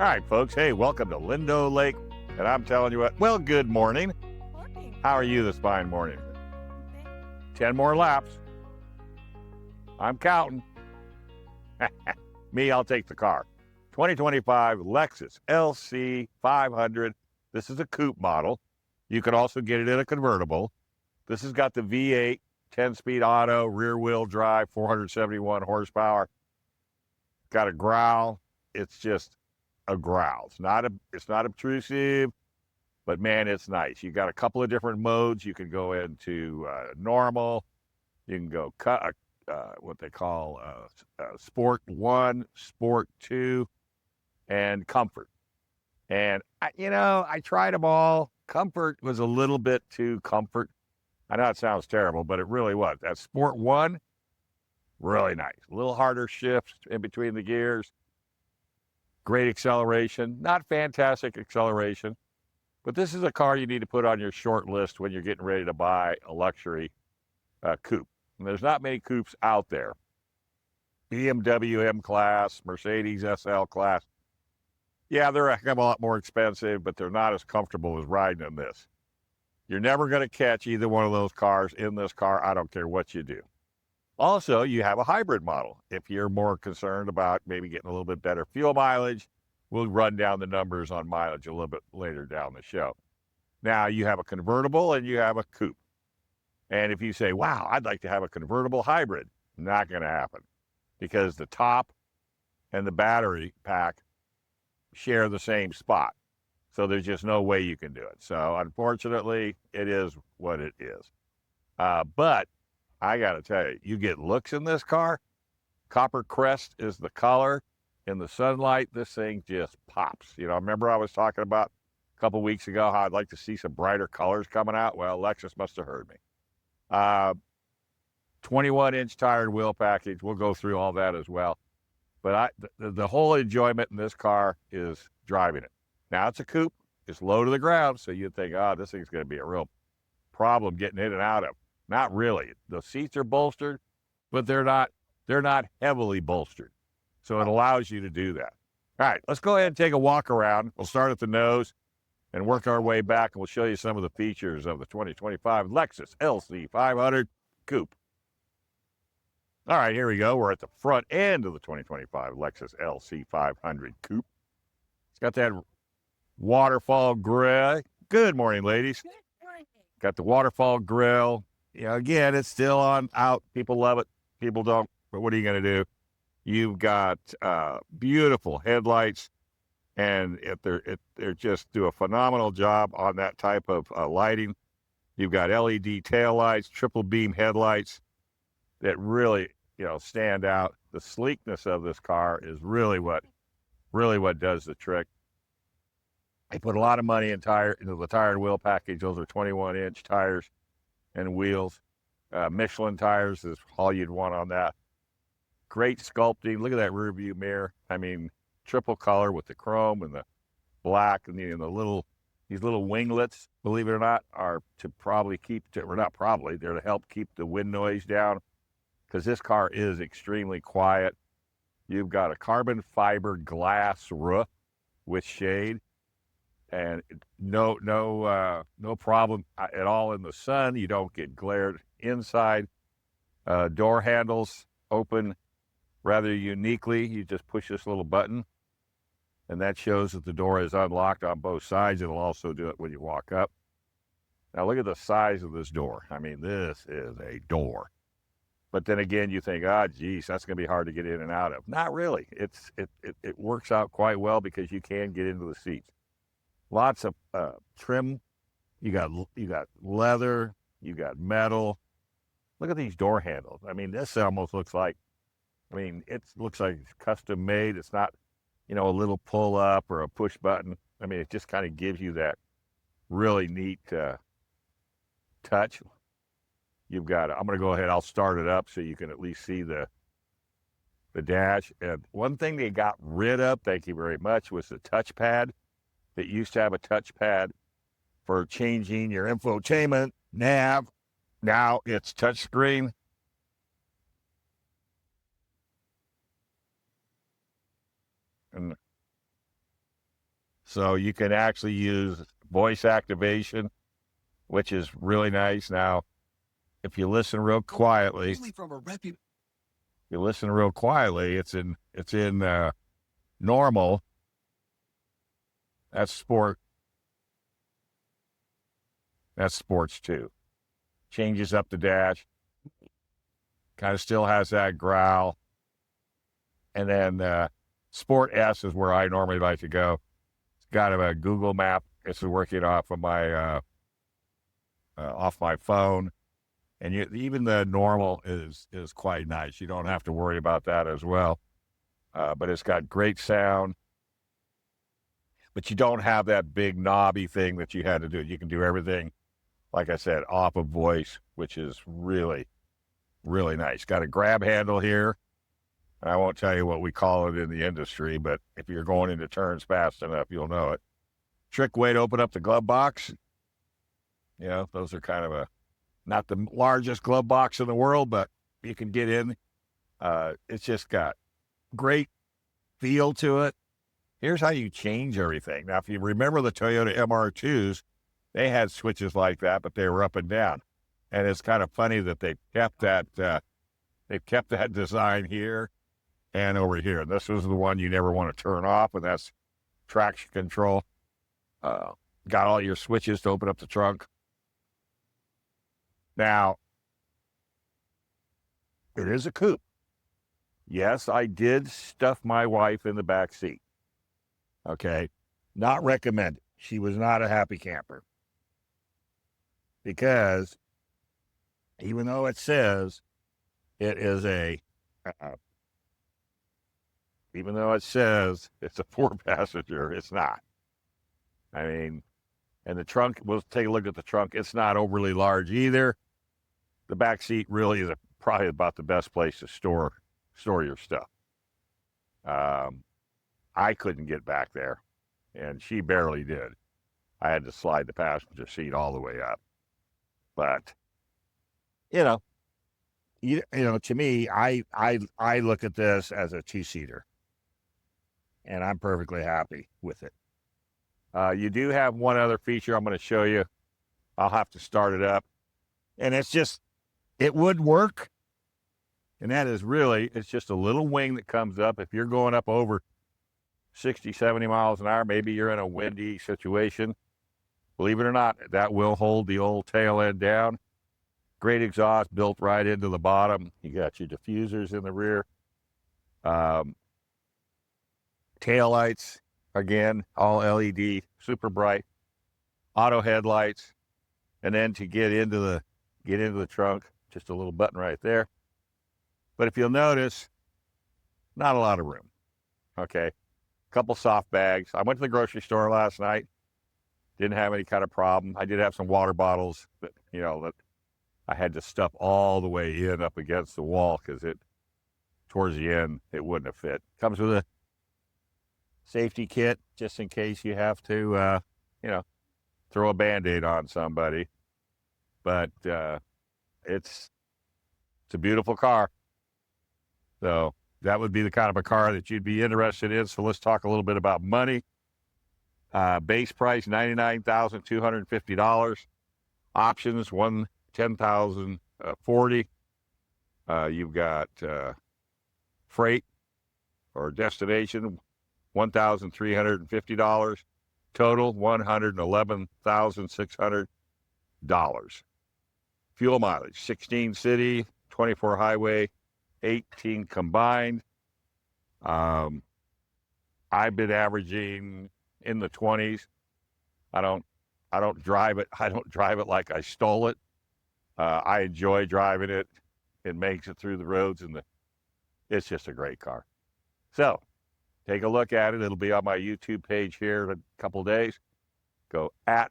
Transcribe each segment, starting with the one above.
All right, folks. Hey, welcome to Lindo Lake. And I'm telling you what, well, good morning. Morning. How are you this fine morning? 10 more laps. I'm counting. Me, I'll take the car. 2025 Lexus LC 500. This is a coupe model. You can also get it in a convertible. This has got the V8, 10-speed auto, rear-wheel drive, 471 horsepower. Got a growl. It's just a growl. It's not obtrusive, but man, it's nice. You got a couple of different modes. You can go into normal. You can go what they call Sport 1, Sport 2, and Comfort. And I tried them all. Comfort was a little bit too comfort. I know it sounds terrible, but it really was. That Sport 1, really nice. A little harder shifts in between the gears. Great acceleration. Not fantastic acceleration, but this is a car you need to put on your short list when you're getting ready to buy a luxury coupe. And there's not many coupes out there. BMW M Class, Mercedes SL Class. Yeah, they're a heck of a lot more expensive, but they're not as comfortable as riding in this. You're never going to catch either one of those cars in this car. I don't care what you do. Also, you have a hybrid model. If you're more concerned about maybe getting a little bit better fuel mileage, we'll run down the numbers on mileage a little bit later down the show. Now, you have a convertible and you have a coupe. And if you say, wow, I'd like to have a convertible hybrid, not going to happen because the top and the battery pack share the same spot. So there's just no way you can do it. So unfortunately, it is what it is. But I got to tell you, you get looks in this car. Copper Crest is the color. In the sunlight, this thing just pops. Remember I was talking about a couple weeks ago how I'd like to see some brighter colors coming out? Well, Lexus must have heard me. 21-inch tire wheel package. We'll go through all that as well. But the whole enjoyment in this car is driving it. Now, it's a coupe. It's low to the ground, so you'd think, this thing's going to be a real problem getting in and out of. Not really. The seats are bolstered, but they're not heavily bolstered. So it allows you to do that. All right, let's go ahead and take a walk around. We'll start at the nose and work our way back, and we'll show you some of the features of the 2025 Lexus LC 500 Coupe. All right, here we go. We're at the front end of the 2025 Lexus LC 500 Coupe. It's got that waterfall grill. Good morning, ladies. Good morning. Got the waterfall grill. Again, it's still out. People love it. People don't. But what are you going to do? You've got beautiful headlights, and they just do a phenomenal job on that type of lighting. You've got LED taillights, triple beam headlights that really, stand out. The sleekness of this car is really what does the trick. They put a lot of money into the tire and wheel package. Those are 21-inch tires and wheels. Michelin tires is all you'd want on that. Great sculpting. Look at that rear view mirror. I mean, triple color with the chrome and the black and these little winglets, believe it or not, are to they're to help keep the wind noise down because this car is extremely quiet. You've got a carbon fiber glass roof with shade. And no problem at all in the sun. You don't get glared inside. Door handles open rather uniquely. You just push this little button, and that shows that the door is unlocked on both sides. It'll also do it when you walk up. Now look at the size of this door. I mean, this is a door. But then again, you think, geez, that's going to be hard to get in and out of. Not really. It works out quite well because you can get into the seats. Lots of trim. You got leather. You got metal. Look at these door handles. I mean, this almost looks like, it looks like it's custom made. It's not, a little pull up or a push button. I mean, it just kind of gives you that really neat touch. I'm going to go ahead. I'll start it up so you can at least see the dash. And one thing they got rid of, thank you very much, was the touchpad. That used to have a touchpad for changing your infotainment nav. Now it's touchscreen. And So you can actually use voice activation, which is really nice. Now, if you listen real quietly, it's in normal. That's sport. That's sports too. Changes up the dash. Kind of still has that growl. And then Sport S is where I normally like to go. It's got a Google map. It's working off of my phone. And even the normal is quite nice. You don't have to worry about that as well. But it's got great sound. But you don't have that big knobby thing that you had to do. You can do everything, like I said, off of voice, which is really, really nice. Got a grab handle here. I won't tell you what we call it in the industry, but if you're going into turns fast enough, you'll know it. Trick way to open up the glove box. You know, those are kind of not the largest glove box in the world, but you can get in. It's just got great feel to it. Here's how you change everything. Now, if you remember the Toyota MR2s, they had switches like that, but they were up and down. And it's kind of funny that they've kept that design here and over here. This was the one you never want to turn off, and that's traction control. Got all your switches to open up the trunk. Now, it is a coupe. Yes, I did stuff my wife in the back seat. Okay, not recommended. She was not a happy camper. Because even though it says it is even though it says it's a 4-passenger, it's not. I mean, and the trunk, we'll take a look at the trunk. It's not overly large either. The back seat really is probably about the best place to store your stuff. I couldn't get back there, and she barely did. I had to slide the passenger seat all the way up. But, to me, I look at this as a 2-seater, and I'm perfectly happy with it. You do have one other feature I'm going to show you. I'll have to start it up, and it would work, and that is it's just a little wing that comes up. If you're going up over 60, 70 miles an hour, maybe you're in a windy situation. Believe it or not, that will hold the old tail end down. Great exhaust built right into the bottom. You got your diffusers in the rear. Tail lights, again, all LED, super bright. Auto headlights. And then to get into the trunk, just a little button right there. But if you'll notice, not a lot of room. Okay. Couple soft bags. I went to the grocery store last night. Didn't have any kind of problem. I did have some water bottles that I had to stuff all the way in up against the wall because towards the end, it wouldn't have fit. Comes with a safety kit just in case you have to, throw a Band-Aid on somebody. But it's a beautiful car. So that would be the kind of a car that you'd be interested in. So let's talk a little bit about money. Base price, $99,250. Options, $110,040. You've got freight or destination, $1,350. Total, $111,600. Fuel mileage, 16 city, 24 highway, 18 combined. I've been averaging in the 20s. I don't drive it. I don't drive it like I stole it. I enjoy driving it. It makes it through the roads, and it's just a great car. So take a look at it. It'll be on my YouTube page here in a couple of days. Go at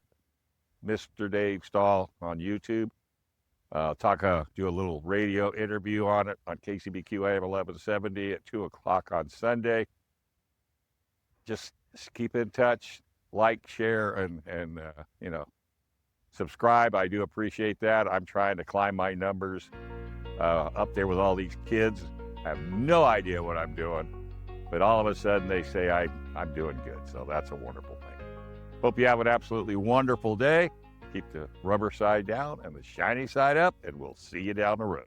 Mr. Dave Stahl on YouTube. Do a little radio interview on it on KCBQ AM 1170 at 2 o'clock on Sunday. Just keep in touch, like, share, and subscribe. I do appreciate that. I'm trying to climb my numbers up there with all these kids. I have no idea what I'm doing, but all of a sudden they say I I'm doing good. So that's a wonderful thing. Hope you have an absolutely wonderful day. Keep the rubber side down and the shiny side up, and we'll see you down the road.